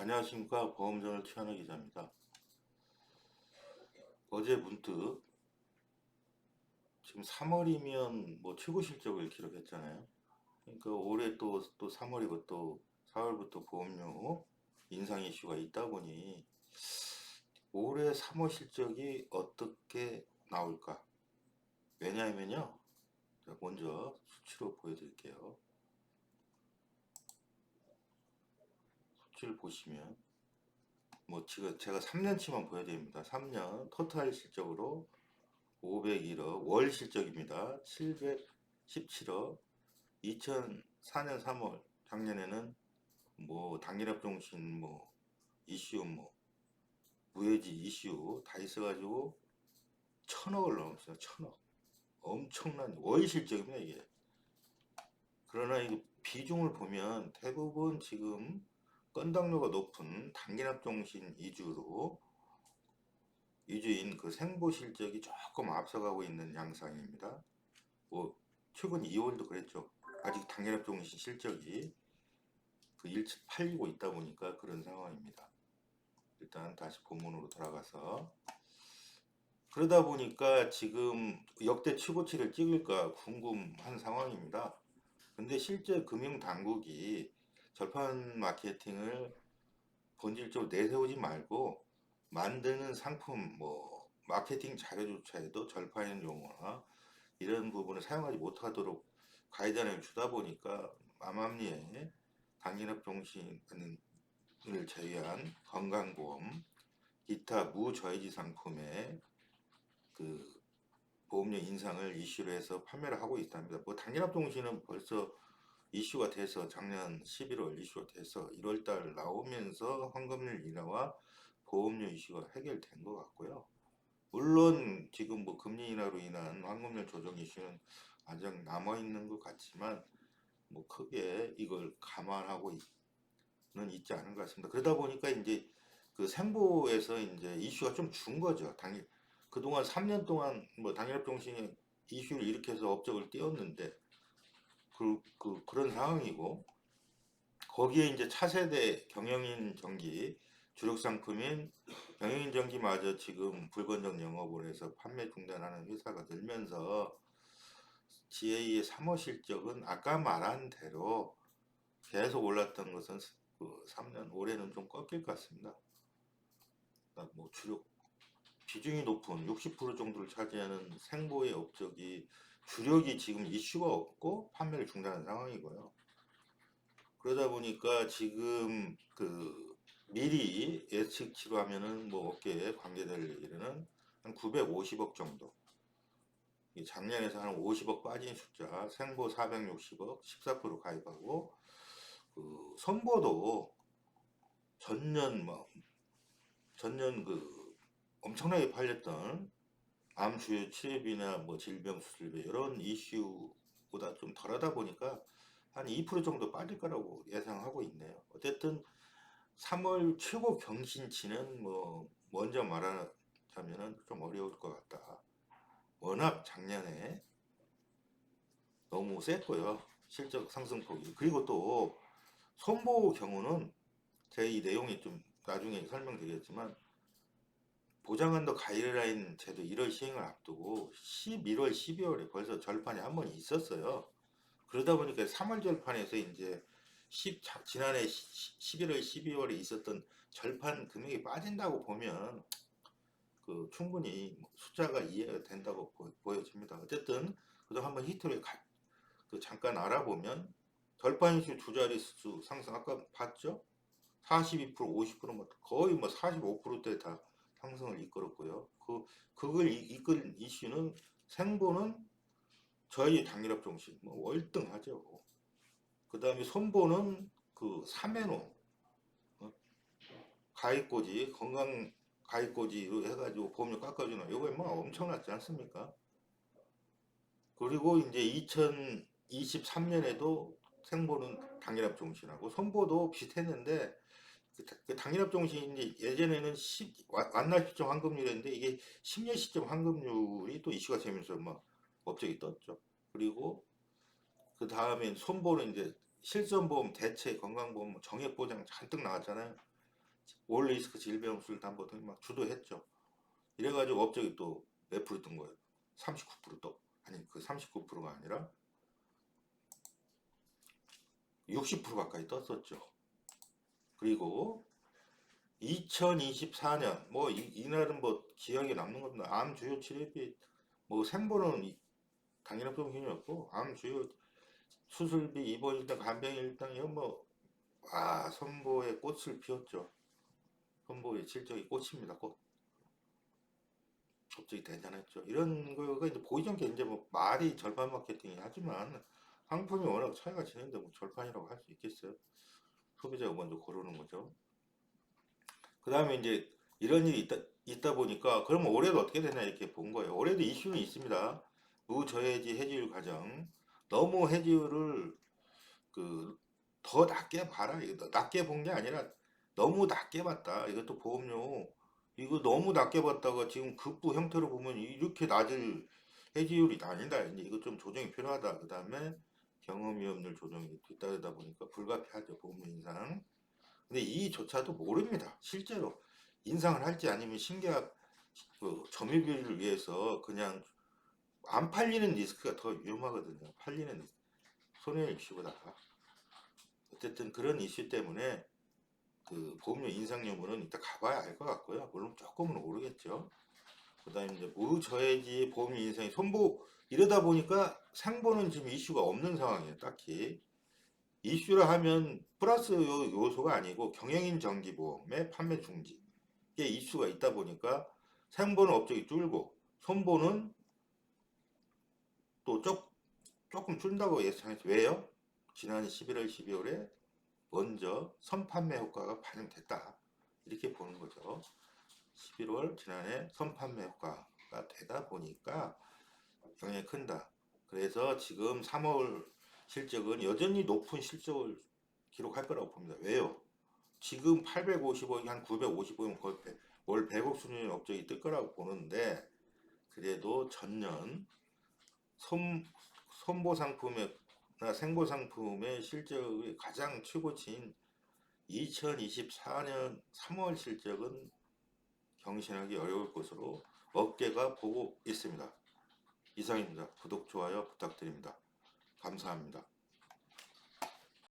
안녕하십니까. 보험전을 최현우 기자입니다. 어제 문득 지금 3월이면 뭐 최고 실적을 기록했잖아요. 그러니까 올해 또 3월이고 또 4월부터 보험료 인상 이슈가 있다 보니 올해 3월 실적이 어떻게 나올까? 왜냐하면요. 자, 먼저 수치로 보여드릴게요. 수치를 보시면 뭐 지금 제가 3년치만 보여드립니다. 3년 토탈 실적으로 501억, 월 실적입니다. 717억, 2004년 3월, 작년에는 뭐 단기납종신 뭐 이슈 뭐 무해지 이슈 다 있어가지고 천억을 넘었어요. 천억. 엄청난 월 실적입니다 이게. 그러나 이 비중을 보면 대부분 지금 건당료가 높은 단기납종신 위주인 그 생보 실적이 조금 앞서가고 있는 양상입니다. 뭐 최근 2월도 그랬죠. 아직 단기납종신 실적이 그 일치 팔리고 있다 보니까 그런 상황입니다. 일단 다시 본문으로 돌아가서 그러다 보니까 지금 역대 최고치를 찍을까 궁금한 상황입니다. 근데 실제 금융당국이 절판 마케팅을 본질적으로 내세우지 말고 만드는 상품 뭐 마케팅 자료조차에도 절판 용어나 이런 부분을 사용하지 못하도록 가이드라인을 주다 보니까 암암리에 단기납종신을 제외한 건강보험, 기타 무저해지 상품의 그 보험료 인상을 이슈로 해서 판매를 하고 있답니다. 뭐 단기납종신은 벌써 이슈가 돼서 작년 11월 이슈가 돼서 1월달 나오면서 환급률 인하와 보험료 이슈가 해결된 것 같고요. 물론 지금 뭐 금리 인하로 인한 환급률 조정 이슈는 아직 남아 있는 것 같지만 뭐 크게 이걸 감안하고는 있지 않은 것 같습니다. 그러다 보니까 이제 그 생보에서 이제 이슈가 좀 준 거죠. 그동안 3년 동안 뭐 단일합종신이 이슈를 일으켜서 업적을 띄웠는데 그런 상황이고 거기에 이제 차세대 경영인 전기 주력 상품인 경영인 전기마저 지금 불건전 영업을 해서 판매 중단하는 회사가 늘면서 GA의 3월 실적은 아까 말한 대로 계속 올랐던 것은 그 3년 올해는 좀 꺾일 것 같습니다. 뭐 주력 비중이 높은 60% 정도를 차지하는 생보의 업적이 주력이 지금 이슈가 없고 판매를 중단한 상황이고요. 그러다 보니까 지금 그 미리 예측치로 하면은 뭐 업계에 관계될 일은 한 950억 정도. 작년에서 한 50억 빠진 숫자, 생보 460억, 14% 가입하고 그 선보도 전년 그 엄청나게 팔렸던 암 주요 치료비나 뭐 질병 수술비 이런 이슈보다 좀 덜하다 보니까 한 2% 정도 빠질 거라고 예상하고 있네요. 어쨌든 3월 최고 경신치는 뭐 먼저 말하자면은 좀 어려울 것 같다. 워낙 작년에 너무 셌고요. 실적 상승폭이. 그리고 또 손보 경우는 제가 이 내용이 좀 나중에 설명드리겠지만 보장한도 가이드라인 제도 1월 시행을 앞두고 11월, 12월에 벌써 절판이 한 번 있었어요. 그러다 보니까 3월 절판에서 이제 지난해 11월, 12월에 있었던 절판 금액이 빠진다고 보면 그 충분히 숫자가 이해가 된다고 보여집니다. 어쨌든 그래도 한번 히트를 그 잠깐 알아보면 절판인수 두 자릿수 상승 아까 봤죠? 42%, 50%뭐 거의 뭐 45%대 다 상승을 이끌었고요. 그걸 이끈 이슈는 생보는 저희 단기납 종신 뭐 월등하죠. 그 다음에 손보는 그 삼회농 어? 가입고지 건강 가입고지로 해가지고 보험료 깎아주는 이거 뭐 엄청났지 않습니까? 그리고 이제 2023년에도 생보는 단기납 종신하고 손보도 비슷했는데 그 단기납 종신이 예전에는 완날 시점 환급률이었는데 이게 10년 시점 환급률이 또 이슈가 되면서 막 업적이 떴죠. 그리고 그 다음에 손보는 이제 실손보험, 대체, 건강보험, 정액보장 잔뜩 나왔잖아요. 올 리스크 질병수술담보 등 막 주도했죠. 이래가지고 업적이 또 몇 프로 뜬 거예요? 39% 또. 아니 그 39%가 아니라 60% 가까이 떴었죠. 그리고 2024년 뭐 이날은 뭐 기억에 남는 겁니다. 암 주요 치료비 뭐 생보는 당연한 기준이었고 암 주요 수술비 입원 일당 간병 일당 이건 뭐와 선보의 꽃을 피웠죠. 선보의 실적이 꽃입니다. 꽃. 갑자기 대단했죠. 이런 거가 이제 보이지 않게 이제 뭐 말이 절판 마케팅이 하지만 상품이 워낙 차이가 지는데 뭐 절판이라고 할 수 있겠어요. 소비자가 먼저 고르는 거죠. 그 다음에 이제 이런 일이 있다 보니까 그러면 올해도 어떻게 되나 이렇게 본 거예요. 올해도 이슈는 있습니다. 무저해지 해지율 과정. 너무 해지율을 그 더 낮게 봐라. 이거 낮게 본 게 아니라 너무 낮게 봤다. 이것도 보험료 이거 너무 낮게 봤다가 지금 급부 형태로 보면 이렇게 낮을 해지율이 아니다. 이제 이거 좀 조정이 필요하다. 그 다음에 경험위험률 조정이 뒤따르다 보니까 불가피하죠. 보험료 인상. 근데 이조차도 모릅니다. 실제로 인상을 할지 아니면 신계약 그 점유비를 위해서 그냥 안 팔리는 리스크가 더 위험하거든요. 팔리는 리스크. 손해율 이슈보다. 어쨌든 그런 이슈 때문에 그 보험료 인상 여부는 이따 가봐야 알 것 같고요. 물론 조금은 오르겠죠. 그 다음에 이제 무저해지 보험료 인상이 손보 이러다 보니까 상보는 지금 이슈가 없는 상황이에요. 딱히. 이슈라 하면 플러스 요소가 아니고 경영인 정기보험의 판매 중지 이게 이슈가 있다 보니까 생보는 업적이 줄고 손보는 또 조금 줄다고 예상했죠. 왜요? 지난 11월 12월에 먼저 선판매 효과가 반영됐다 이렇게 보는 거죠. 11월 지난해 선판매 효과가 되다 보니까 영향이 큰다. 그래서 지금 3월 실적은 여전히 높은 실적을 기록할 거라고 봅니다. 왜요? 지금 850억이 한 950억이면 거의 월 100억 수준의 업적이 뜰 거라고 보는데 그래도 전년 손보 상품이나 생보 상품의 실적이 가장 최고치인 2024년 3월 실적은 경신하기 어려울 것으로 업계가 보고 있습니다. 이상입니다. 구독, 좋아요 부탁드립니다. 감사합니다.